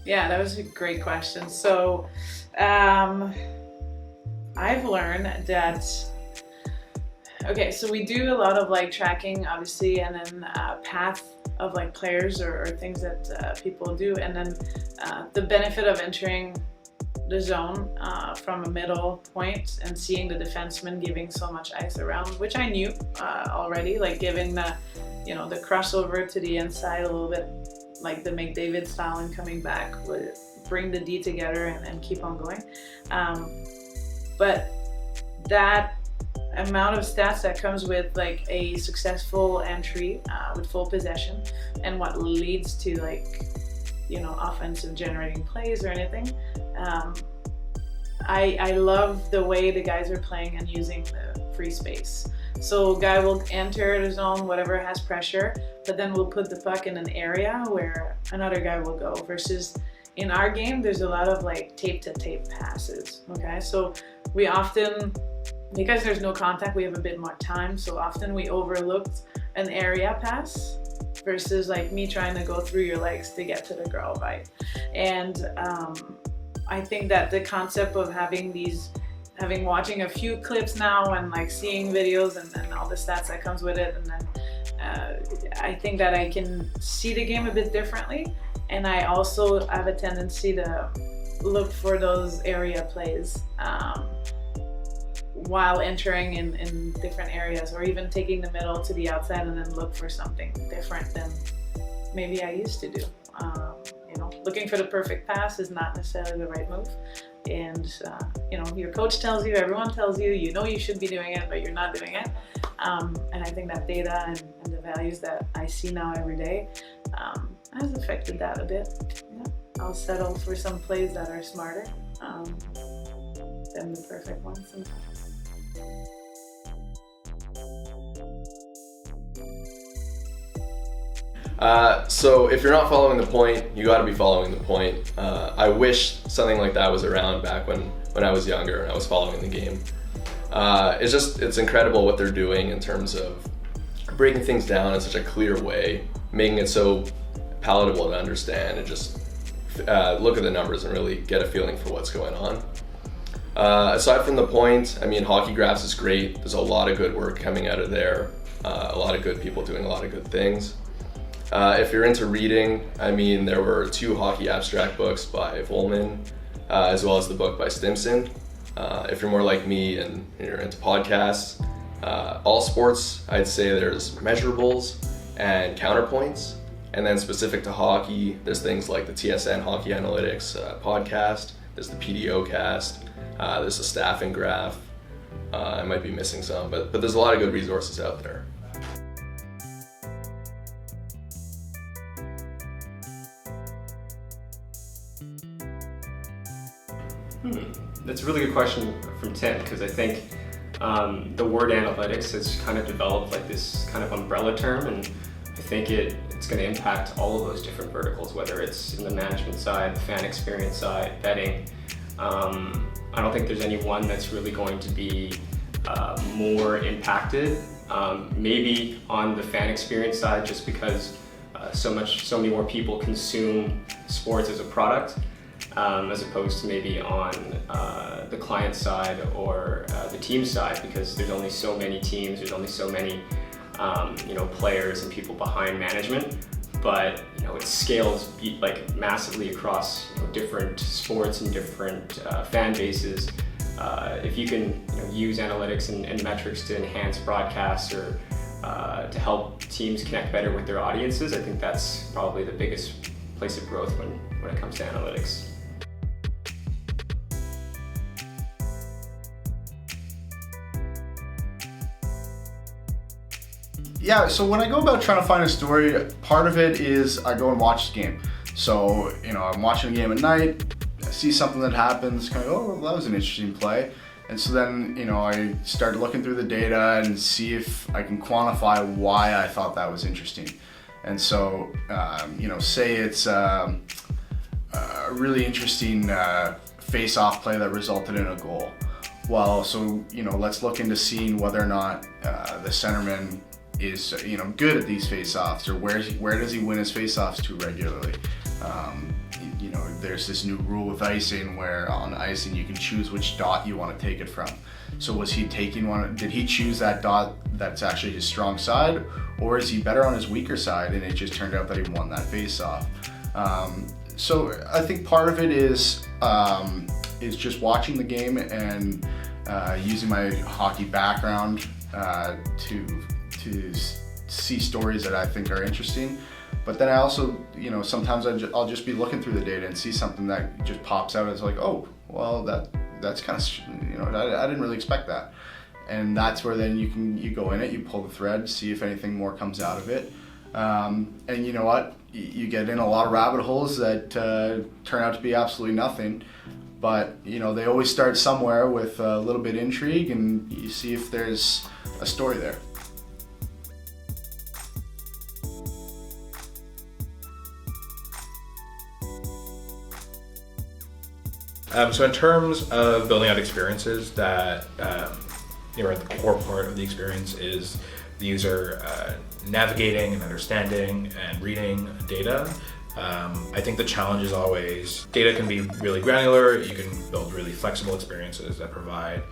Yeah, that was a great question. So I've learned that, okay, so we do a lot of like tracking, obviously, and then path of like players or things that people do. And then the benefit of entering the zone from a middle point and seeing the defenseman giving so much ice around, which I knew already, like giving the, you know, the crossover to the inside a little bit, like the McDavid style, and coming back would bring the D together and keep on going. But that amount of stats that comes with like a successful entry with full possession and what leads to like, you know, offensive generating plays or anything. I love the way the guys are playing and using the free space. So a guy will enter the zone, whatever has pressure, but then we'll put the puck in an area where another guy will go, versus in our game, there's a lot of like tape to tape passes. Okay, so we often, because there's no contact, we have a bit more time. So often we overlooked an area pass versus like me trying to go through your legs to get to the girl, right? And I think that the concept of watching a few clips now and like seeing videos and all the stats that comes with it, and then I think that I can see the game a bit differently. And I also have a tendency to look for those area plays while entering in different areas, or even taking the middle to the outside and then look for something different than maybe I used to do. You know, looking for the perfect pass is not necessarily the right move. And you know, your coach tells you, everyone tells you, you know you should be doing it, but you're not doing it. And I think that data and the values that I see now every day has affected that a bit. Yeah. I'll settle for some plays that are smarter than the perfect ones sometimes. So if you're not following the point, you got to be following the point. I wish something like that was around back when I was younger and I was following the game. It's incredible what they're doing in terms of breaking things down in such a clear way, making it so palatable to understand, and just look at the numbers and really get a feeling for what's going on. Aside from the point, I mean, Hockey Graphs is great. There's a lot of good work coming out of there. A lot of good people doing a lot of good things. If you're into reading, I mean, there were 2 hockey abstract books by Volman, as well as the book by Stimson. If you're more like me and you're into podcasts, all sports, I'd say there's measurables and counterpoints. And then specific to hockey, there's things like the TSN Hockey Analytics podcast, there's the PDO cast, there's the staffing graph. I might be missing some, but there's a lot of good resources out there. That's a really good question from Tim, because I think the word analytics has kind of developed like this kind of umbrella term, and I think it's going to impact all of those different verticals, whether it's in the management side, the fan experience side, betting. I don't think there's any one that's really going to be more impacted. Maybe on the fan experience side, just because so many more people consume sports as a product, as opposed to maybe on the client side or the team side, because there's only so many teams, there's only so many players and people behind management. But it scales like massively across different sports and different fan bases. If you can use analytics and metrics to enhance broadcasts or to help teams connect better with their audiences, I think that's probably the biggest place of growth when it comes to analytics. Yeah, so when I go about trying to find a story, part of it is I go and watch the game. So, I'm watching a game at night, I see something that happens, kind of, oh, well, that was an interesting play. And so then, I start looking through the data and see if I can quantify why I thought that was interesting. And so, say it's a really interesting face-off play that resulted in a goal. Well, so, let's look into seeing whether or not the centerman is good at these face-offs, or where does he win his face-offs to regularly? there's this new rule with icing where on icing you can choose which dot you want to take it from. So was he taking one, did he choose that dot that's actually his strong side, or is he better on his weaker side and it just turned out that he won that face-off? So I think part of it is just watching the game and using my hockey background to see stories that I think are interesting. But then I also, sometimes I'll just be looking through the data and see something that just pops out as like, oh, well, that's kind of, I didn't really expect that. And that's where then you go in it, you pull the thread, see if anything more comes out of it. And you know what? You get in a lot of rabbit holes that turn out to be absolutely nothing. But, they always start somewhere with a little bit of intrigue, and you see if there's a story there. So in terms of building out experiences that at the core part of the experience is the user navigating and understanding and reading data. I think the challenge is always data can be really granular. You can build really flexible experiences that provide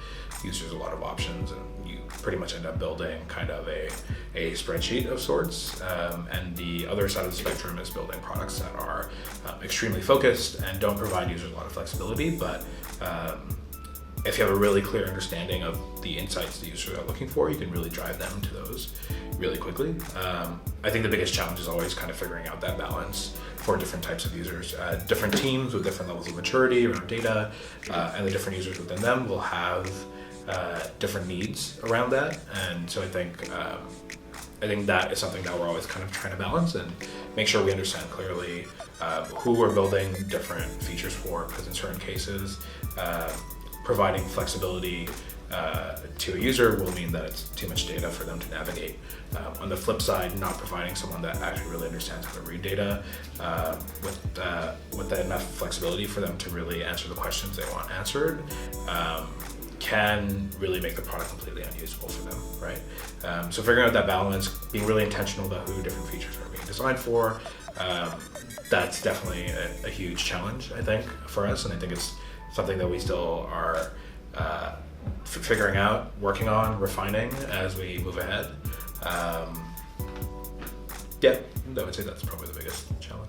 users a lot of options, and you pretty much end up building kind of a spreadsheet of sorts. And the other side of the spectrum is building products that are extremely focused and don't provide users a lot of flexibility, but if you have a really clear understanding of the insights the users are looking for, you can really drive them to those really quickly. I think the biggest challenge is always kind of figuring out that balance for different types of users. Different teams with different levels of maturity around data, and the different users within them will have different needs around that. And so I think that is something that we're always kind of trying to balance and make sure we understand clearly who we're building different features for, because in certain cases, providing flexibility to a user will mean that it's too much data for them to navigate. On the flip side, not providing someone that actually really understands how to read data with enough flexibility for them to really answer the questions they want answered can really make the product completely unusable for them, right? So figuring out that balance, being really intentional about who different features are being designed for, that's definitely a huge challenge, I think, for us, and I think it's something that we still are figuring out, working on, refining as we move ahead. I would say that's probably the biggest challenge.